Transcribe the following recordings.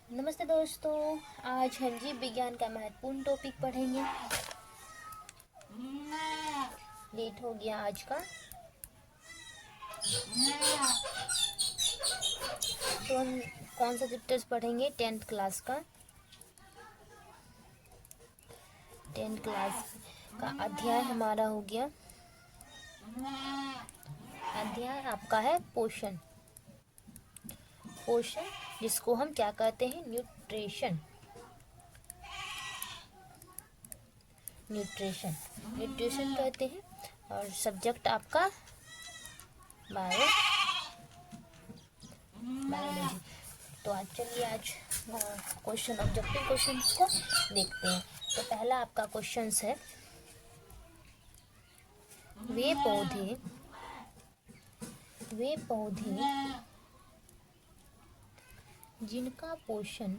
नमस्ते दोस्तों, आज हम जीव विज्ञान का महत्वपूर्ण टॉपिक पढ़ेंगे। लेट हो गया आज का, तो हम कौन सा चैप्टर्स पढ़ेंगे? 10th क्लास का। 10th क्लास का अध्याय हमारा हो गया। अध्याय आपका है पोषण। पोषण जिसको हम क्या कहते हैं? न्यूट्रिशन। न्यूट्रिशन कहते हैं। और सब्जेक्ट आपका बायोलॉजी। तो आज चलिए क्वेश्चन ऑब्जेक्टिव क्वेश्चंस को देखते हैं। तो पहला आपका क्वेश्चन है, वे पौधे जिनका पोषण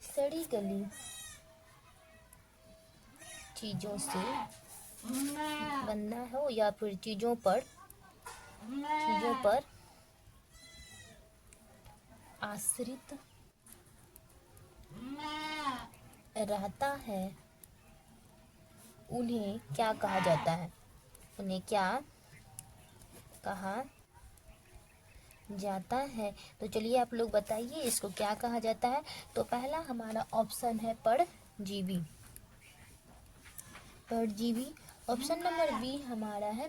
सड़ी गली चीजों से बंधा हो या फिर चीजों पर आश्रित रहता है, उन्हें क्या कहा जाता है? तो चलिए आप लोग बताइए इसको क्या कहा जाता है। तो पहला हमारा ऑप्शन है परजीवी। ऑप्शन नंबर बी हमारा है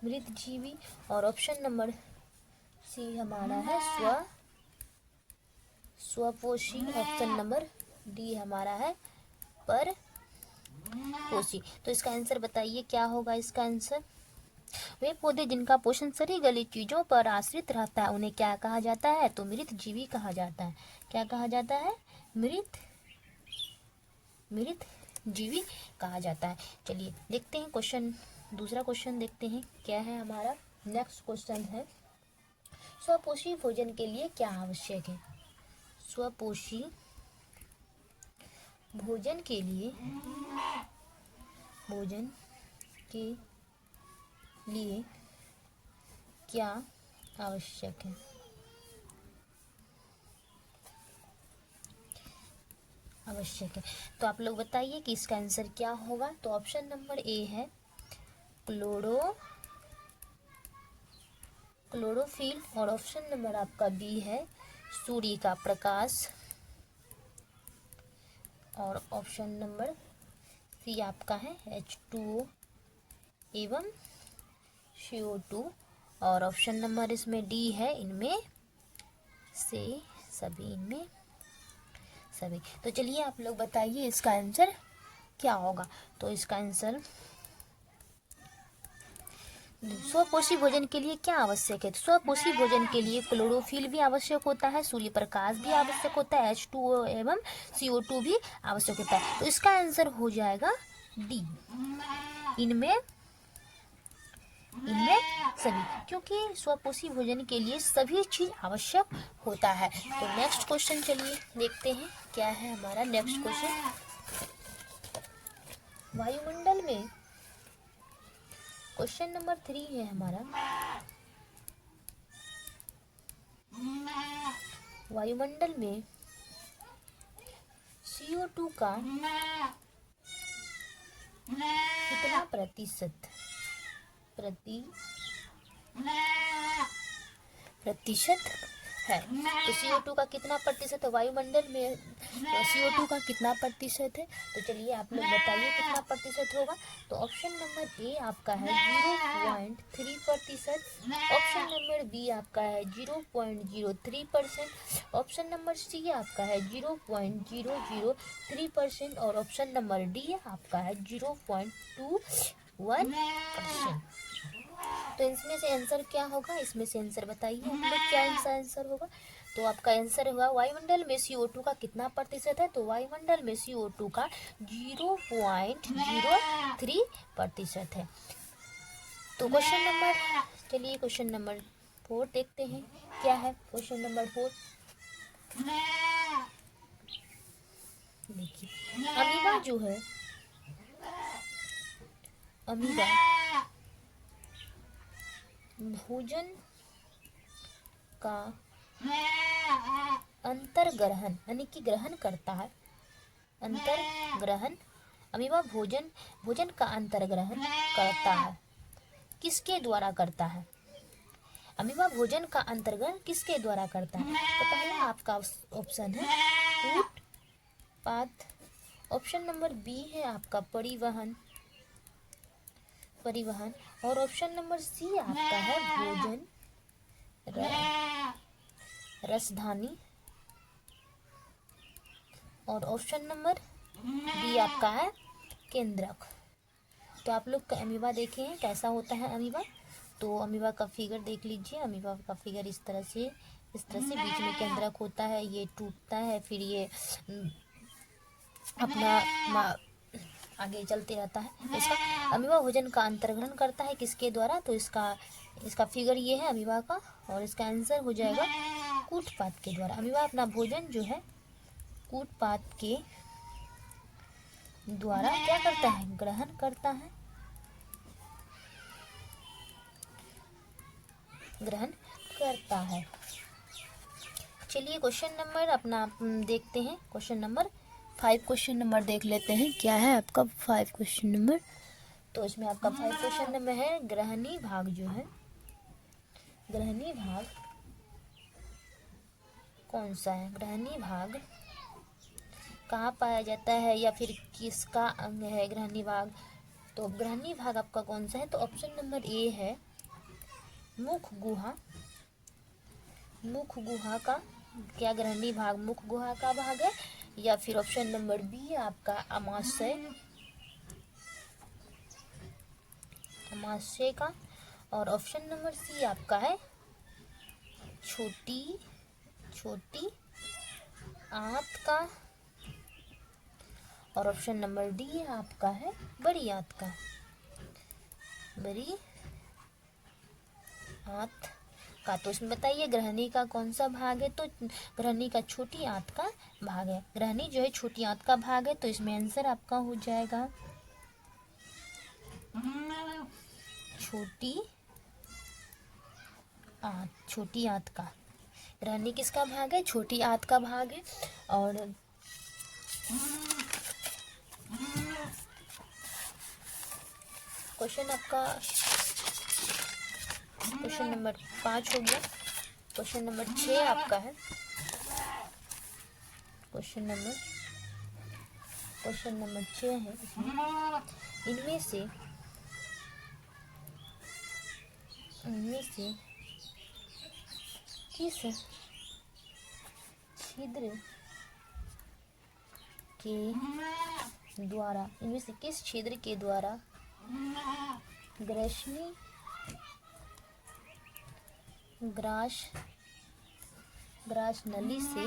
मृतजीवी। और ऑप्शन नंबर सी हमारा है स्वपोषी। ऑप्शन नंबर डी हमारा है परपोषी। तो इसका आंसर बताइए क्या होगा इसका आंसर? वे पौधे जिनका पोषण सड़ी गली चीजों पर आश्रित रहता है, उन्हें क्या कहा जाता है? तो मृतजीवी कहा जाता है। क्या कहा जाता है? मृतजीवी कहा जाता है। चलिए देखते हैं दूसरा क्वेश्चन देखते हैं क्या है हमारा। नेक्स्ट क्वेश्चन है, स्वपोषी भोजन के लिए क्या आवश्यक है? स्वपोषी भोजन के लिए क्या आवश्यक है? तो आप लोग बताइए कि इसका आंसर क्या होगा। तो ऑप्शन नंबर ए है क्लोरोफिल। और ऑप्शन नंबर आपका बी है सूर्य का प्रकाश। और ऑप्शन नंबर सी आपका है H2O एवं CO2। और ऑप्शन नंबर इसमें डी है इनमें से सभी। तो चलिए आप लोग बताइए इसका आंसर क्या होगा। तो इसका आंसर, स्वपोषी भोजन के लिए क्या आवश्यक है? स्वपोषी भोजन के लिए क्लोरोफिल भी आवश्यक होता है, सूर्य प्रकाश भी आवश्यक होता है, H2O एवं CO2 भी आवश्यक होता है। तो इसका आंसर हो जाएगा डी, इनमें सभी, क्योंकि स्वपोषी भोजन के लिए सभी चीज आवश्यक होता है। तो नेक्स्ट क्वेश्चन चलिए देखते हैं क्या है हमारा नेक्स्ट क्वेश्चन। वायुमंडल में, क्वेश्चन नंबर 3 है हमारा, वायुमंडल में CO2 का कितना प्रतिशत है? तो CO2 का कितना प्रतिशत है वायुमंडल में? CO2 का कितना प्रतिशत है? तो चलिए आप लोग बताइए कितना प्रतिशत होगा। तो ऑप्शन नंबर ए आपका है 0.3%। ऑप्शन नंबर बी आपका है 0.03%। ऑप्शन नंबर सी आपका है 0.003%। और ऑप्शन नंबर डी आपका है 0.21%। तो इसमें से आंसर क्या होगा? इसमें से आंसर बताइए आप लोग क्या आंसर होगा। तो आपका आंसर होगा वायुमंडल में CO2 का कितना प्रतिशत है? तो वायुमंडल में CO2 का 0.03% है। तो क्वेश्चन नंबर 4 देखते हैं क्या है। क्वेश्चन नंबर 4 देखिए, अमीबा जो है अमीबा भोजन का अंतर्ग्रहण यानी कि ग्रहण करता है। अंतर्ग्रहण, अमीबा भोजन का अंतर्ग्रहण करता है। किसके द्वारा करता है? अमीबा भोजन का अंतर्ग्रहण किसके द्वारा करता है? तो पहला आपका ऑप्शन है उत्पाद, ऑप्शन नंबर बी है आपका परिवहन, और ऑप्शन नंबर सी आपका है भोजन रसधानी, और ऑप्शन नंबर डी आपका है केंद्रक। तो आप लोग का अमीबा देखे हैं कैसा होता है अमीबा। तो अमीबा का फिगर देख लीजिए। अमीबा का फिगर इस तरह से बीच में केंद्रक होता है, ये टूटता है, फिर ये अपना आगे चलते रहता है। इसका अमीबा भोजन का अंतर्ग्रहण करता है किसके द्वारा? तो इसका फिगर ये है अमीबा का, और इसका आंसर हो जाएगा कूटपाद के द्वारा। अमीबा अपना भोजन जो है कूटपाद के द्वारा क्या करता है? ग्रहण करता है, ग्रहण करता है। चलिए क्वेश्चन नंबर अपना देखते हैं। क्वेश्चन नंबर 5 क्वेश्चन नंबर देख लेते हैं क्या है आपका 5 क्वेश्चन नंबर। तो इसमें आपका 5 क्वेश्चन नंबर है ग्रहणी भाग जो है, ग्रहणी भाग कौन सा है? ग्रहणी भाग कहाँ पाया जाता है या फिर किसका अंग है ग्रहणी भाग? तो ग्रहणी भाग आपका कौन सा है? तो ऑप्शन नंबर ए है मुख गुहा। मुख गुहा का क्या ग्रहणी भाग मुख गुहा का भाग है? या फिर ऑप्शन नंबर बी आपका अमाशय का, और ऑप्शन नंबर सी आपका है छोटी आंत का, और ऑप्शन नंबर डी आपका है बड़ी आंत का, बड़ी आंत का। तो इसमें बताइए ग्रहणी का कौन सा भाग है? तो ग्रहणी का छोटी आंत का भाग है। ग्रहणी जो है छोटी आंत का भाग है, तो इसमें आंसर आपका हो जाएगा छोटी आंत का। ग्रहणी किसका भाग है? छोटी आंत का भाग है। और क्वेश्चन आपका क्वेश्चन नंबर 5 हो गया। क्वेश्चन नंबर 6 आपका है। क्वेश्चन नंबर 6 है। इनमें से किस छिद्र के द्वारा ग्रास नली से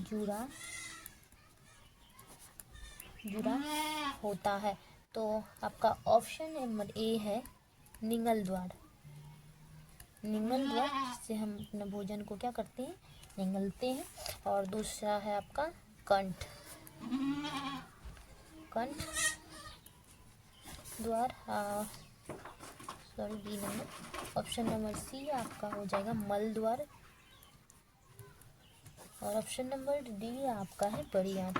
जुड़ा होता है? तो आपका ऑप्शन नंबर ए है निगल द्वार से हम अपने भोजन को क्या करते हैं? निगलते हैं। और दूसरा है आपका कंठ द्वार, B number. Option number C आपका हो जाएगा मल द्वार, और ऑप्शन नंबर डी आपका है बड़ी आंत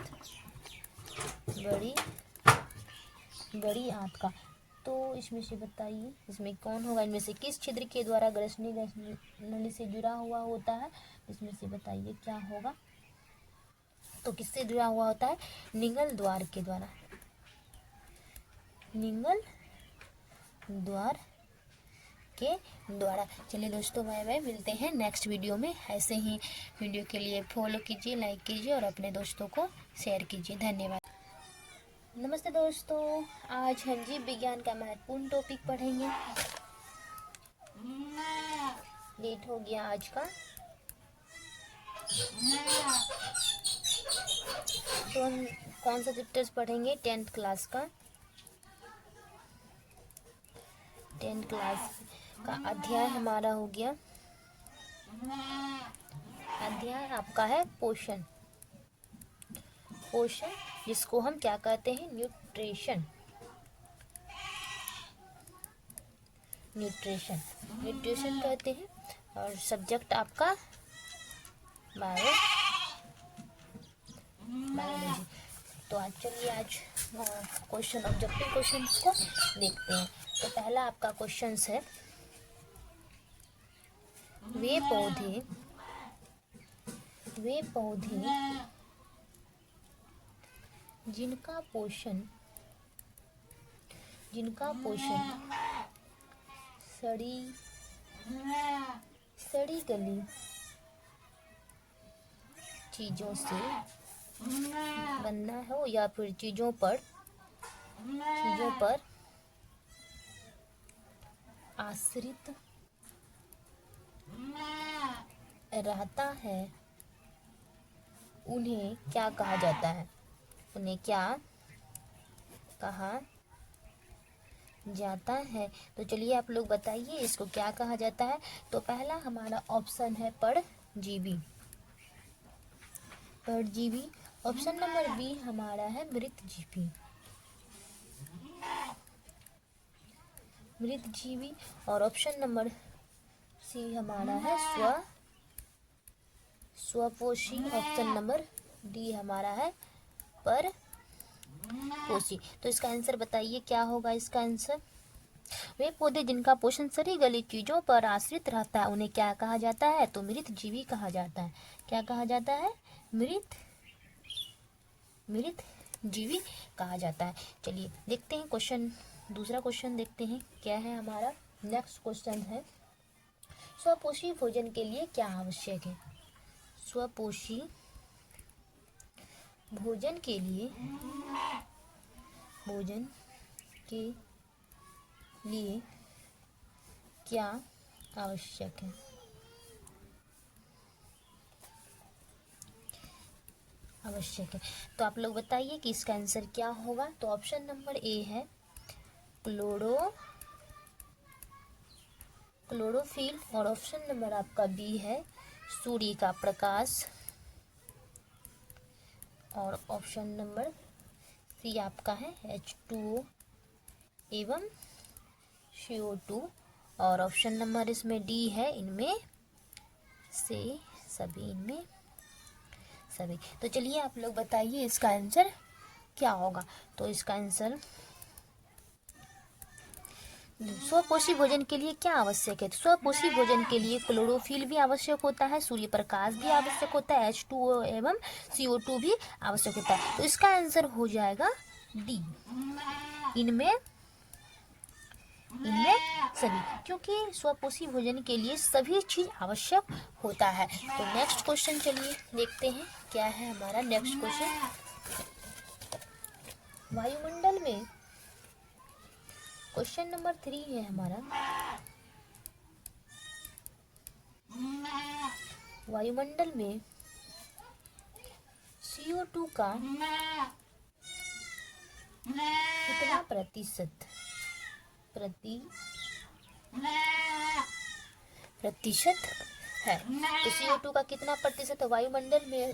का। तो इसमें से बताइए इसमें कौन होगा? इनमें से किस छिद्र के द्वारा ग्रसनी नली से जुड़ा हुआ होता है? इसमें से बताइए क्या होगा? तो किससे जुड़ा हुआ होता है? निगल द्वार के द्वारा, निगल द्वार के द्वारा। चलिए दोस्तों बाय बाय, मिलते हैं नेक्स्ट वीडियो में। ऐसे ही वीडियो के लिए फॉलो कीजिए, लाइक कीजिए और अपने दोस्तों को शेयर कीजिए। धन्यवाद। नमस्ते दोस्तों, आज हम जीव विज्ञान का महत्वपूर्ण टॉपिक पढ़ेंगे। लेट हो गया आज का। तो हम कौन सा चैप्टर्स पढ़ेंगे? 10th क्लास का अध्याय हमारा हो गया। अध्याय आपका है पोषण, जिसको हम क्या कहते हैं? न्यूट्रिशन। न्यूट्रिशन, न्यूट्रिशन कहते हैं। और सब्जेक्ट आपका बायोलॉजी। तो आज चलिए आज क्वेश्चन ऑब्जेक्टिव क्वेश्चन को देखते हैं। तो पहला आपका क्वेश्चन है, वे पौधे जिनका पोषण सड़ी गली चीजों से बनना हो या फिर चीजों पर आश्रित रहता है, उन्हें क्या कहा जाता है? उन्हें क्या कहा जाता है? तो चलिए आप लोग बताइए इसको क्या कहा जाता है। तो पहला हमारा ऑप्शन है परजीवी। ऑप्शन नंबर बी हमारा है मृतजीवी। और ऑप्शन नंबर सी हमारा है स्वपोषी। ऑप्शन नंबर डी हमारा है परपोषी। तो इसका आंसर बताइए क्या होगा इसका आंसर। वे पौधे जिनका पोषण सड़ी गली चीजों पर आश्रित रहता है, उन्हें क्या कहा जाता है? तो मृतजीवी कहा जाता है। क्या कहा जाता है? मृतजीवी कहा जाता है। चलिए देखते हैं क्वेश्चन, दूसरा क्वेश्चन देखते हैं क्या है हमारा। नेक्स्ट क्वेश्चन है, स्वपोषी भोजन के लिए क्या आवश्यक है? स्वपोषी भोजन के लिए क्या आवश्यक है? तो आप लोग बताइए कि इसका आंसर क्या होगा। तो ऑप्शन नंबर ए है क्लोरोफिल। और ऑप्शन नंबर आपका बी है सूर्य का प्रकाश। और ऑप्शन नंबर सी आपका है H2O एवं CO2। और ऑप्शन नंबर इसमें डी है इनमें से सभी। तो चलिए आप लोग बताइए इसका आंसर क्या होगा। तो इसका आंसर, स्वपोषी भोजन के लिए क्या आवश्यक है? स्वपोषी भोजन के लिए क्लोरोफिल भी आवश्यक होता है, सूर्य प्रकाश भी आवश्यक होता है, H2O एवं CO2 भी आवश्यक होता है। तो इसका आंसर हो जाएगा डी, इनमें सभी, क्योंकि स्वपोषी भोजन के लिए सभी चीज आवश्यक होता है। तो नेक्स्ट क्वेश्चन चलिए देखते हैं क्या है हमारा नेक्स्ट क्वेश्चन। वायुमंडल में, क्वेश्चन नंबर 3 है हमारा, वायुमंडल में CO2 का कितना प्रतिशत है? तो CO2 का कितना प्रतिशत है वायुमंडल में?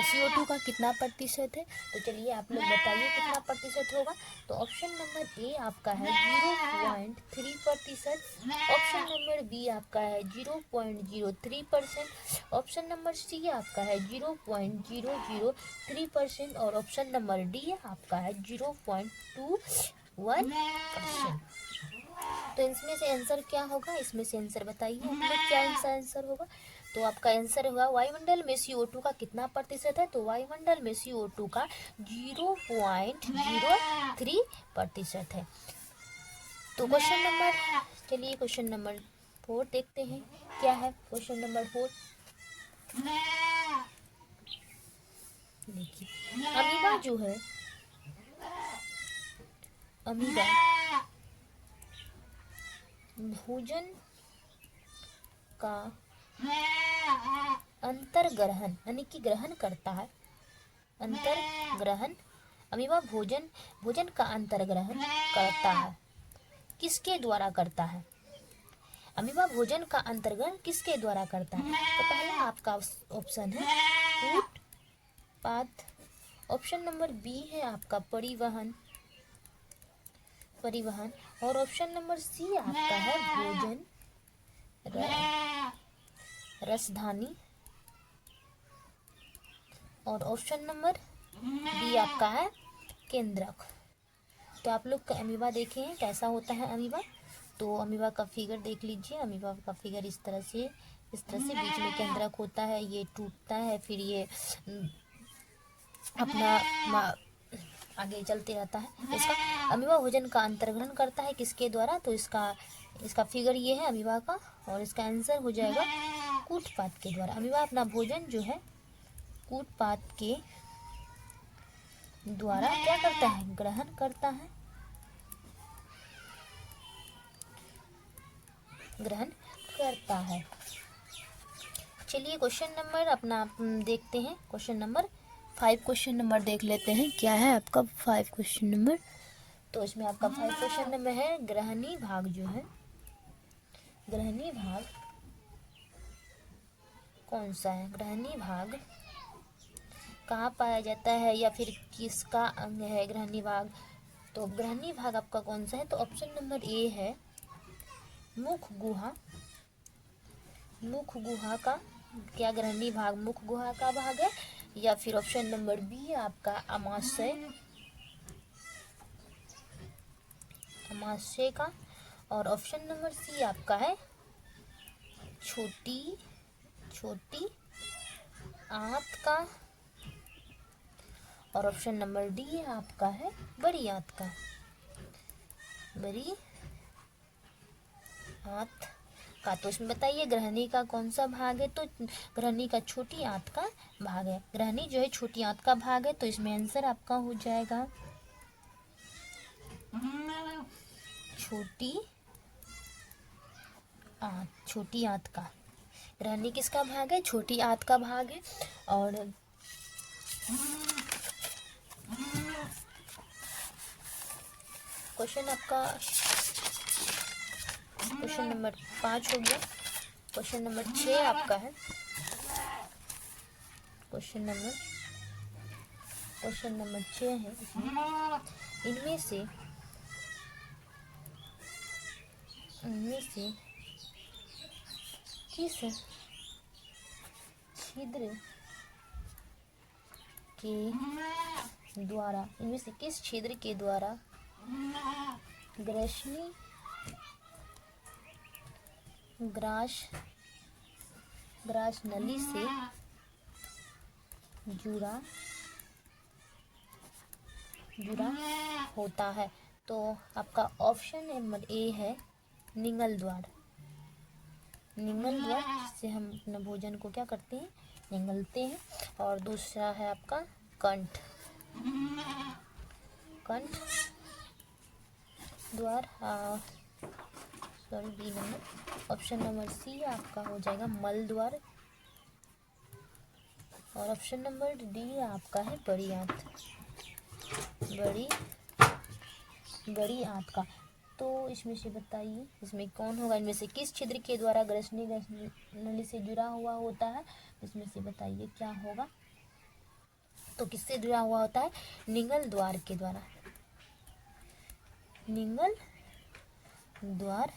CO2 का कितना प्रतिशत है? तो चलिए आप लोग बताइए कितना प्रतिशत होगा। तो ऑप्शन नंबर ए आपका है 0.3%। ऑप्शन नंबर बी आपका है 0.03%। ऑप्शन नंबर सी आपका है 0.003%। और ऑप्शन नंबर डी आपका है 0.21%। तो इसमें से आंसर क्या होगा? इसमें से आंसर बताइए आप लोग क्या आंसर होगा। तो आपका आंसर होगा वायुमंडल में CO2 का कितना प्रतिशत है? तो वायुमंडल में CO2 का 0.03% है। तो क्वेश्चन नंबर 4 देखते हैं क्या है क्वेश्चन नंबर 4। देखिए, अमीबा जो है, अमीबा भोजन का अंतर्ग्रहण यानी कि ग्रहण करता है। अमीबा भोजन का अंतर्ग्रहण करता है। किसके द्वारा करता है? अमीबा भोजन का अंतर्ग्रहण किसके द्वारा करता है? तो पहला आपका ऑप्शन है उत्पाद। ऑप्शन नंबर बी है आपका परिवहन। परिवहन। और ऑप्शन नंबर सी आपका है भोजन, रसधानी। और ऑप्शन नंबर बी आपका है केंद्रक। तो आप लोग अमीबा देखे हैं कैसा होता है अमीबा। तो अमीबा का फिगर देख लीजिए। अमीबा का फिगर इस तरह से बीच में केंद्रक होता है, ये टूटता है, फिर ये अपना आगे चलते रहता है। इसका अमीबा भोजन का अंतर्ग्रहण करता है किसके द्वारा, तो इसका फिगर ये है अमीबा का, और इसका आंसर हो जाएगा कूटपात के द्वारा। अमीबा अपना भोजन जो है कूटपात के द्वारा क्या करता है, ग्रहण करता है, ग्रहण करता है। चलिए क्वेश्चन नंबर अपना देखते हैं। क्वेश्चन नंबर 5 क्वेश्चन नंबर देख लेते हैं क्या है आपका 5 क्वेश्चन नंबर। तो इसमें आपका 5 क्वेश्चन नंबर है ग्रहणी भाग जो है, ग्रहणी भाग कौन सा है, ग्रहणी भाग कहाँ पाया जाता है या फिर किसका अंग है ग्रहणी भाग। तो ग्रहणी भाग आपका कौन सा है, तो ऑप्शन नंबर ए है मुख गुहा। मुख गुहा का क्या ग्रहणी भाग मुख गुहा का भाग है, या फिर ऑप्शन नंबर बी आपका अमाशय, अमाशय का। और ऑप्शन नंबर सी आपका है छोटी आंत का। और ऑप्शन नंबर डी आपका है बड़ी आंत का, बड़ी आंत का। तो इसमें बताइए ग्रहणी का कौन सा भाग है, तो ग्रहणी का छोटी आंत का भाग है। ग्रहणी जो है छोटी आंत का भाग है, तो इसमें आंसर आपका हो जाएगा छोटी आंत, छोटी आंत का। ग्रहणी किसका भाग है, छोटी आंत का भाग है। और क्वेश्चन आपका क्वेश्चन नंबर 5 हो गया। क्वेश्चन नंबर 6 आपका है, क्वेश्चन नंबर 6 है। इनमें से किस छिद्र के द्वारा, इनमें से किस छिद्र के द्वारा ग्रास नली से जुड़ा होता है। तो आपका ऑप्शन नंबर ए है निगल द्वार। निगल द्वार से हम अपने भोजन को क्या करते हैं, निगलते हैं। और दूसरा है आपका कंठ द्वार, sorry B number. Option number C आपका हो जाएगा मल द्वार। और ऑप्शन नंबर डी आपका है बड़ी आंत, बड़ी आंत का। तो इसमें से बताइए इसमें कौन होगा, इनमें से किस छिद्र के द्वारा ग्रसनी नली से जुड़ा हुआ होता है, इसमें से बताइए क्या होगा। तो किससे जुड़ा हुआ होता है, निगल द्वार के द्वारा, निगल द्वार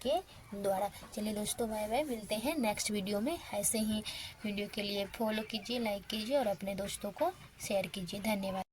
के द्वारा। चलिए दोस्तों बाय बाय, मिलते हैं नेक्स्ट वीडियो में। ऐसे ही वीडियो के लिए फॉलो कीजिए, लाइक कीजिए और अपने दोस्तों को शेयर कीजिए। धन्यवाद।